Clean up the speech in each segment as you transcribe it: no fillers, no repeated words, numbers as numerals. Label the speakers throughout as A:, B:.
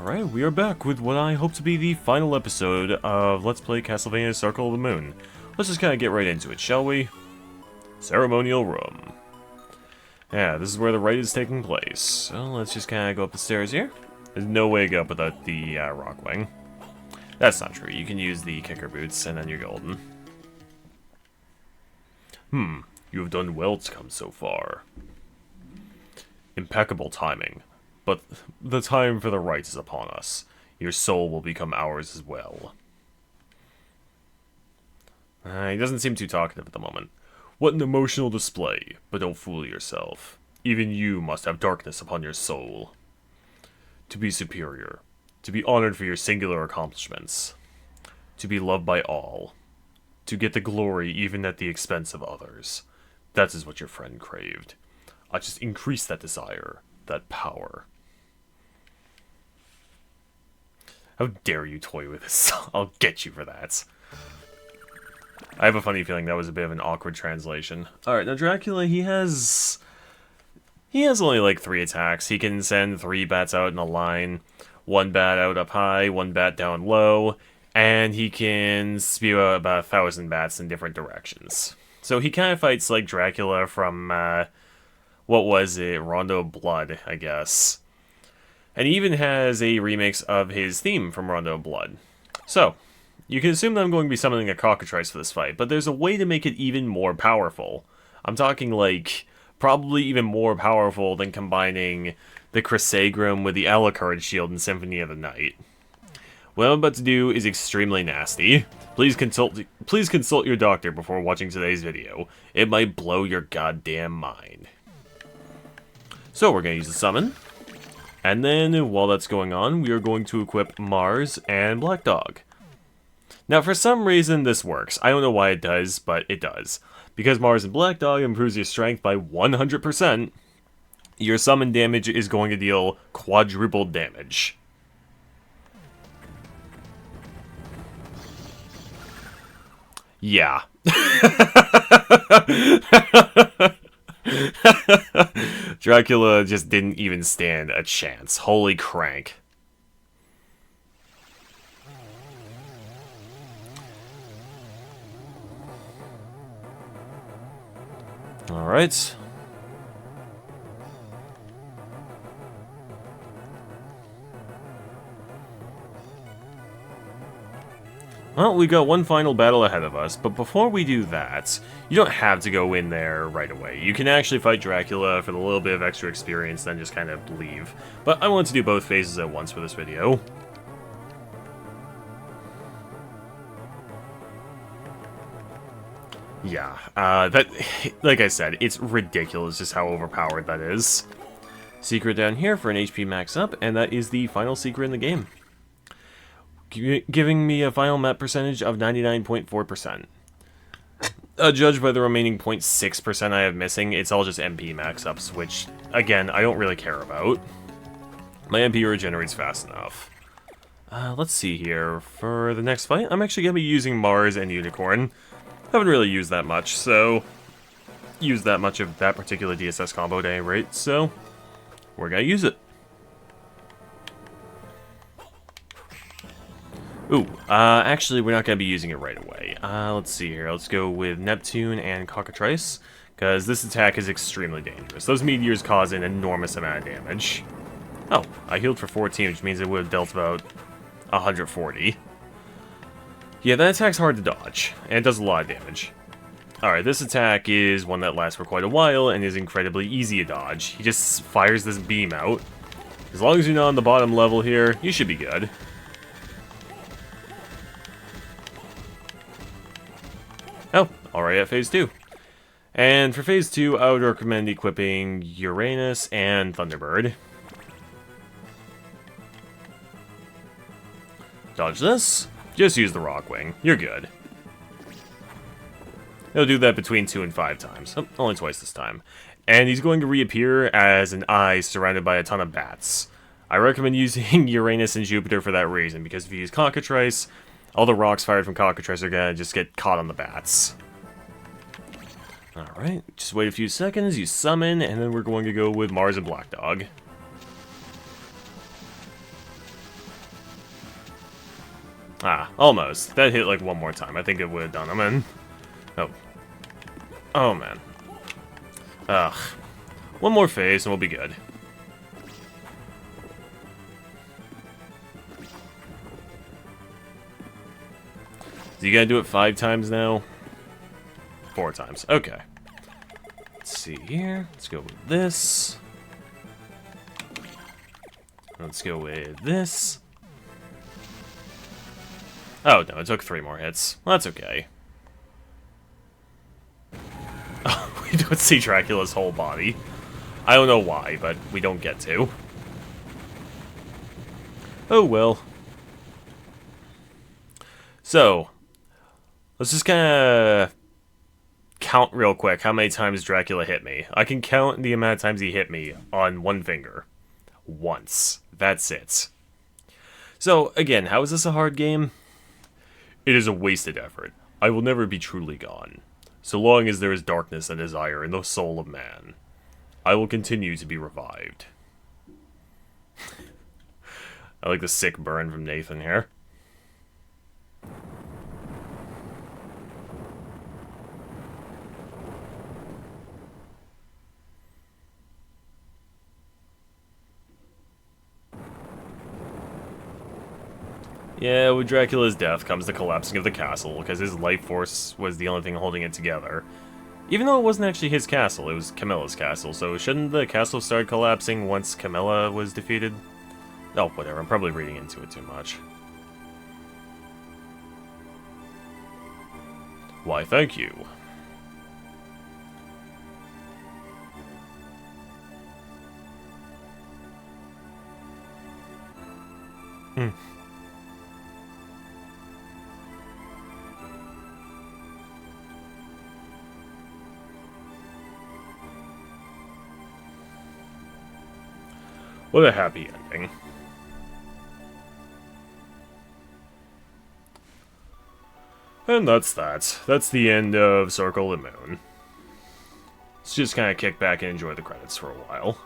A: Alright, we are back with what I hope to be the final episode of Let's Play Castlevania Circle of the Moon. Let's just kind of get right into it, shall we? Ceremonial Room. Yeah, this is where the rite is taking place. So let's just kind of go up the stairs here. There's no way to go up without the rock wing. That's not true. You can use the kicker boots and then you're golden. You have done well to come so far. Impeccable timing. But the time for the rite is upon us. Your soul will become ours as well. He doesn't seem too talkative at the moment. What an emotional display, but don't fool yourself. Even you must have darkness upon your soul. To be superior. To be honored for your singular accomplishments. To be loved by all. To get the glory even at the expense of others. That is what your friend craved. I just increase that desire, that power. How dare you toy with this? I'll get you for that. I have a funny feeling that was a bit of an awkward translation. Alright, now Dracula, he has only like 3 attacks. He can send 3 bats out in a line, 1 bat out up high, 1 bat down low, and he can spew out about 1,000 bats in different directions. So he kind of fights like Dracula from, what was it, Rondo of Blood, I guess. And he even has a remix of his theme from Rondo of Blood. So, you can assume that I'm going to be summoning a cockatrice for this fight, but there's a way to make it even more powerful. I'm talking like, probably even more powerful than combining the Crissaegrim with the Alucard shield in Symphony of the Night. What I'm about to do is extremely nasty. Please consult your doctor before watching today's video. It might blow your goddamn mind. So we're going to use the summon. And then, while that's going on, we are going to equip Mars and Black Dog. Now, for some reason, this works. I don't know why it does, but it does. Because Mars and Black Dog improves your strength by 100%, your summon damage is going to deal quadrupled damage. Yeah. Dracula just didn't even stand a chance. Holy crank. Alright. Well, we got one final battle ahead of us, but before we do that, you don't have to go in there right away. You can actually fight Dracula for the little bit of extra experience, then just kind of leave. But I want to do both phases at once for this video. Yeah, like I said, it's ridiculous just how overpowered that is. Secret down here for an HP max up, and that is the final secret in the game. Giving me a final map percentage of 99.4%. Judged by the remaining 0.6% I have missing, it's all just MP max-ups, which, again, I don't really care about. My MP regenerates fast enough. Let's see here. For the next fight, I'm actually going to be using Mars and Unicorn. Haven't really used that much, so... Used that much of that particular DSS combo at any rate, so... We're going to use it. Ooh, actually, we're not going to be using it right away. Let's see here. Let's go with Neptune and Cockatrice, because this attack is extremely dangerous. Those meteors cause an enormous amount of damage. Oh, I healed for 14, which means it would have dealt about 140. Yeah, that attack's hard to dodge, and it does a lot of damage. Alright, this attack is one that lasts for quite a while, and is incredibly easy to dodge. He just fires this beam out. As long as you're not on the bottom level here, you should be good. Oh, already at Phase 2. And for Phase 2, I would recommend equipping Uranus and Thunderbird. Dodge this. Just use the Rock Wing. You're good. He'll do that between 2 and 5 times. Oh, only twice this time. And he's going to reappear as an eye surrounded by a ton of bats. I recommend using Uranus and Jupiter for that reason, because if you use Cockatrice, all the rocks fired from Cockatrice are gonna just get caught on the bats. Alright, just wait a few seconds, you summon, and then we're going to go with Mars and Black Dog. Ah, almost. That hit like one more time. I think it would have done him in. Oh. Oh, man. Ugh. One more phase and we'll be good. So you gotta do it 5 times now? 4 times. Okay. Let's see here. Let's go with this. Let's go with this. Oh, no, it took 3 more hits. Well, that's okay. Oh, we don't see Dracula's whole body. I don't know why, but we don't get to. Oh, well. So, let's just kind of count real quick how many times Dracula hit me. I can count the amount of times he hit me on one finger. Once. That's it. So, again, how is this a hard game? It is a wasted effort. I will never be truly gone. So long as there is darkness and desire in the soul of man, I will continue to be revived. I like the sick burn from Nathan here. Yeah, with Dracula's death comes the collapsing of the castle, because his life force was the only thing holding it together. Even though it wasn't actually his castle, it was Camilla's castle, so shouldn't the castle start collapsing once Camilla was defeated? Oh, whatever, I'm probably reading into it too much. Why, thank you. What a happy ending. And that's that. That's the end of Circle of the Moon. Let's just kind of kick back and enjoy the credits for a while.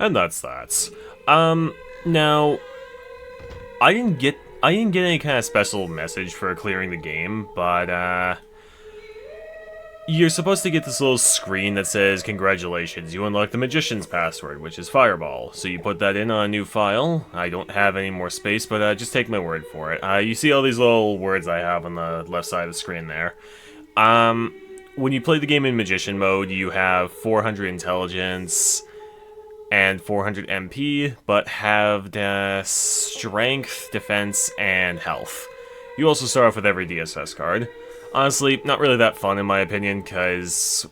A: And that's that. Now, I didn't get any kind of special message for clearing the game, but, you're supposed to get this little screen that says, congratulations, you unlocked the Magician's password, which is Fireball. So you put that in on a new file. I don't have any more space, but just take my word for it. You see all these little words I have on the left side of the screen there. When you play the game in Magician mode, you have 400 intelligence and 400 MP, but have the strength, defense, and health. You also start off with every DSS card. Honestly, not really that fun in my opinion, because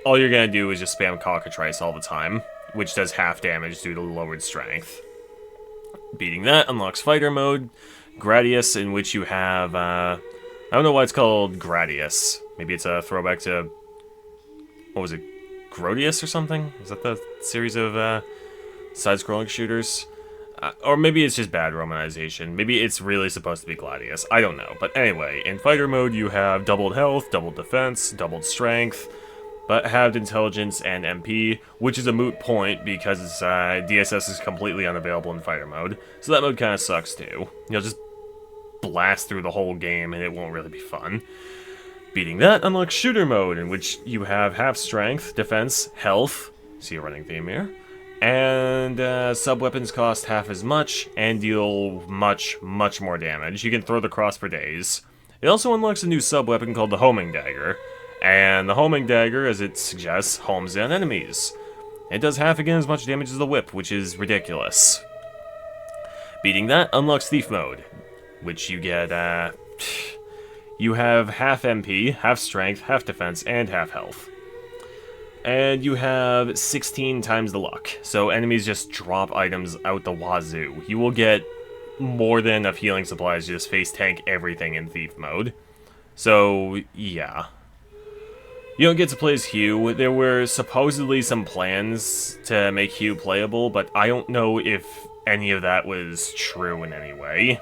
A: all you're gonna do is just spam cockatrice all the time, which does half damage due to lowered strength. Beating that unlocks Fighter Mode, Gradius, in which you have, I don't know why it's called Gradius. Maybe it's a throwback to, what was it, Grodius or something? Is that the series of side-scrolling shooters? Or maybe it's just bad romanization. Maybe it's really supposed to be Gladius. I don't know. But anyway, in Fighter Mode you have doubled health, doubled defense, doubled strength, but halved intelligence and MP, which is a moot point because DSS is completely unavailable in Fighter Mode. So that mode kind of sucks too. You'll just blast through the whole game and it won't really be fun. Beating that unlocks Shooter Mode, in which you have half strength, defense, health, see a running theme here, and sub-weapons cost half as much and deal much, much more damage. You can throw the cross for days. It also unlocks a new sub-weapon called the Homing Dagger, and the Homing Dagger, as it suggests, homes down enemies. It does half again as much damage as the whip, which is ridiculous. Beating that unlocks Thief Mode, which you get, you have half MP, half strength, half defense, and half health. And you have 16 times the luck, so enemies just drop items out the wazoo. You will get more than enough healing supplies to just face tank everything in Thief Mode. So, yeah. You don't get to play as Hugh. There were supposedly some plans to make Hugh playable, but I don't know if any of that was true in any way.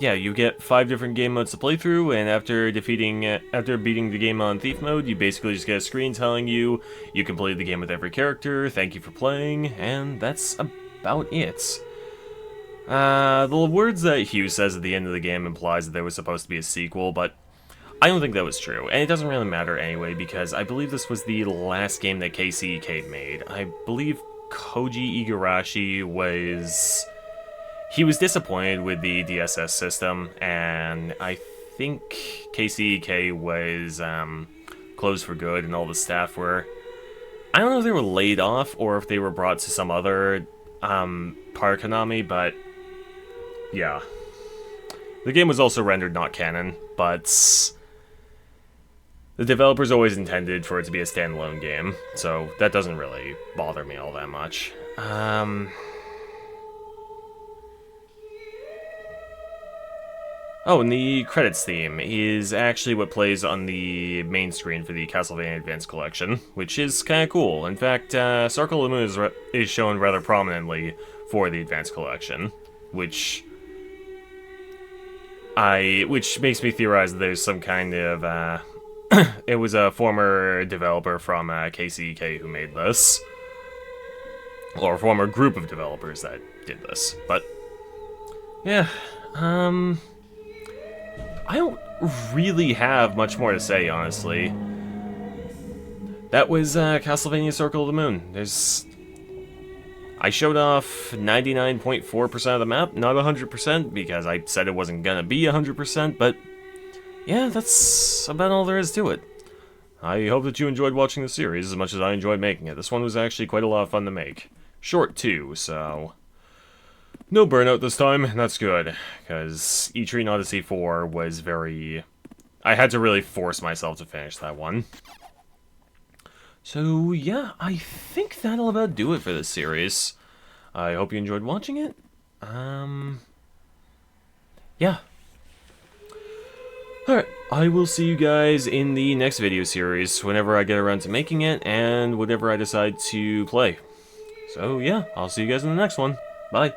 A: Yeah, you get 5 different game modes to play through, and after beating the game on Thief Mode, you basically just get a screen telling you completed the game with every character, thank you for playing, and that's about it. The words that Hugh says at the end of the game implies that there was supposed to be a sequel, but I don't think that was true, and it doesn't really matter anyway, because I believe this was the last game that KCEK made. I believe Koji Igarashi was... He was disappointed with the DSS system, and I think KCEK was closed for good, and all the staff were... I don't know if they were laid off, or if they were brought to some other part of Konami, but yeah. The game was also rendered not canon, but the developers always intended for it to be a standalone game, so that doesn't really bother me all that much. Oh, and the credits theme is actually what plays on the main screen for the Castlevania Advance Collection, which is kind of cool. In fact, Circle of the Moon is shown rather prominently for the Advance Collection, which makes me theorize that there's some kind of, it was a former developer from KCEK who made this, or a former group of developers that did this, but yeah, I don't really have much more to say, honestly. That was Castlevania Circle of the Moon. I showed off 99.4% of the map, not 100%, because I said it wasn't gonna be 100%, but yeah, that's about all there is to it. I hope that you enjoyed watching the series as much as I enjoyed making it. This one was actually quite a lot of fun to make. Short, too, so... No burnout this time, and that's good, because Etrian Odyssey 4 was very... I had to really force myself to finish that one. So, yeah, I think that'll about do it for this series. I hope you enjoyed watching it. Yeah. Alright, I will see you guys in the next video series, whenever I get around to making it, and whatever I decide to play. So, yeah, I'll see you guys in the next one. Bye.